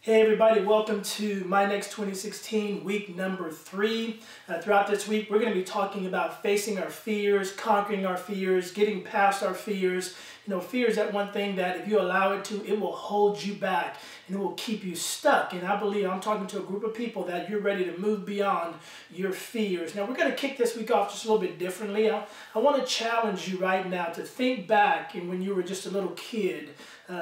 Hey everybody, welcome to My Next 2016, week number 3. Throughout this week, we're going to be talking about facing our fears, conquering our fears, getting past our fears. You know, fear is that one thing that if you allow it to, it will hold you back and it will keep you stuck. And I believe I'm talking to a group of people that you're ready to move beyond your fears. Now, we're going to kick this week off just a little bit differently. I want to challenge you right now to think back and when you were just a little kid.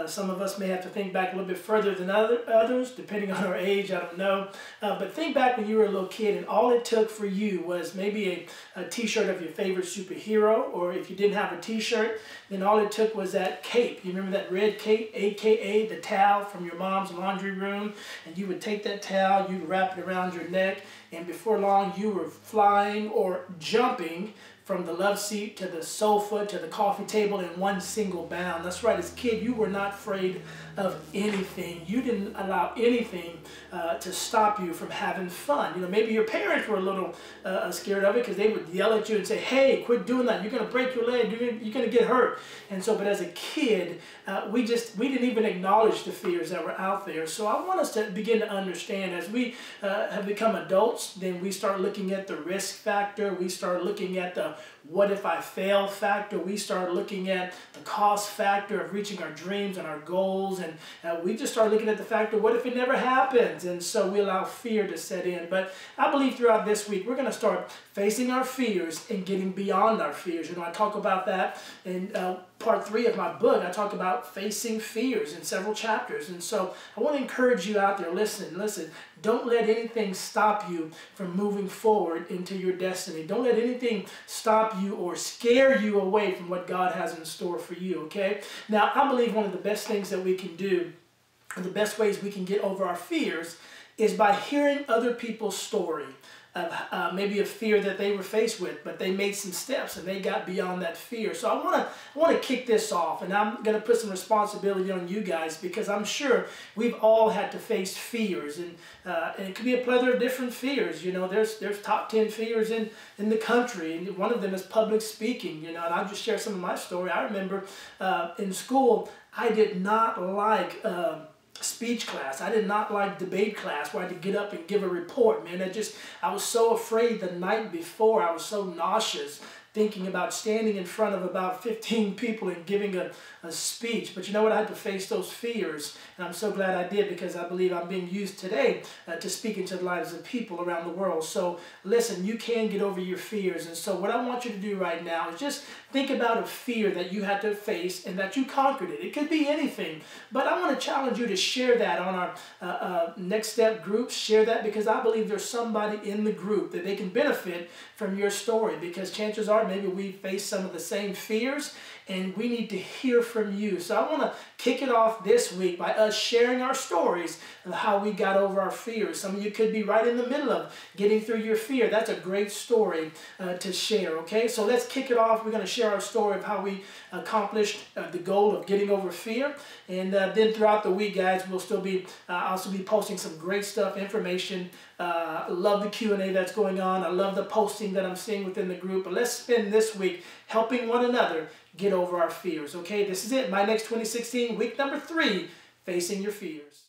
Some of us may have to think back a little bit further than others, depending on our age, I don't know. But think back when you were a little kid and all it took for you was maybe a t-shirt of your favorite superhero, or if you didn't have a t-shirt, then all it took was that cape. You remember that red cape, aka the towel from your mom's laundry room, and you would take that towel, you'd wrap it around your neck, and before long you were flying or jumping from the love seat to the sofa to the coffee table in one single bound. That's right, as a kid, you were not afraid of anything. You didn't allow anything to stop you from having fun. You know, maybe your parents were a little scared of it because they would yell at you and say, hey, quit doing that. You're going to break your leg. You're going to get hurt. And so, but as a kid, we didn't even acknowledge the fears that were out there. So I want us to begin to understand as we have become adults, then we start looking at the risk factor. We start looking at the what if I fail factor. We start looking at the cost factor of reaching our dreams and our goals. And we just start looking at the factor, what if it never happens? And so we allow fear to set in. But I believe throughout this week, we're going to start facing our fears and getting beyond our fears. You know, I talk about that in part 3 of my book. I talk about facing fears in several chapters. And so I want to encourage you out there, listen, don't let anything stop you from moving forward into your destiny. Don't let anything stop you or scare you away from what God has in store for you, okay? Now, I believe one of the best things that we can do, and the best ways we can get over our fears, is by hearing other people's story of maybe a fear that they were faced with, but they made some steps and they got beyond that fear. So I want to kick this off, and I'm going to put some responsibility on you guys because I'm sure we've all had to face fears, and it could be a plethora of different fears. You know, there's top 10 fears in the country, and one of them is public speaking. You know, and I'll just share some of my story. I remember in school, I did not like speech class. I did not like debate class where I had to get up and give a report, man. I was so afraid the night before. I was so nauseous thinking about standing in front of about 15 people and giving a speech. But you know what? I had to face those fears, and I'm so glad I did because I believe I'm being used today to speak into the lives of people around the world. So listen, you can get over your fears. And so what I want you to do right now is just think about a fear that you had to face and that you conquered it. It could be anything, but I want to challenge you to share that on our Next Step groups. Share that because I believe there's somebody in the group that they can benefit from your story, because chances are maybe we face some of the same fears and we need to hear from you. So I want to kick it off this week by us sharing our stories of how we got over our fears. Some of you could be right in the middle of getting through your fear. That's a great story to share, okay? So let's kick it off. We're going to share our story of how we accomplished the goal of getting over fear. And then throughout the week, guys, we'll still be also be posting some great stuff, information. I love the Q&A that's going on. I love the posting that I'm seeing within the group. But let's spend this week helping one another get over our fears, okay? This is it, My Next 2016, week number 3, facing your fears.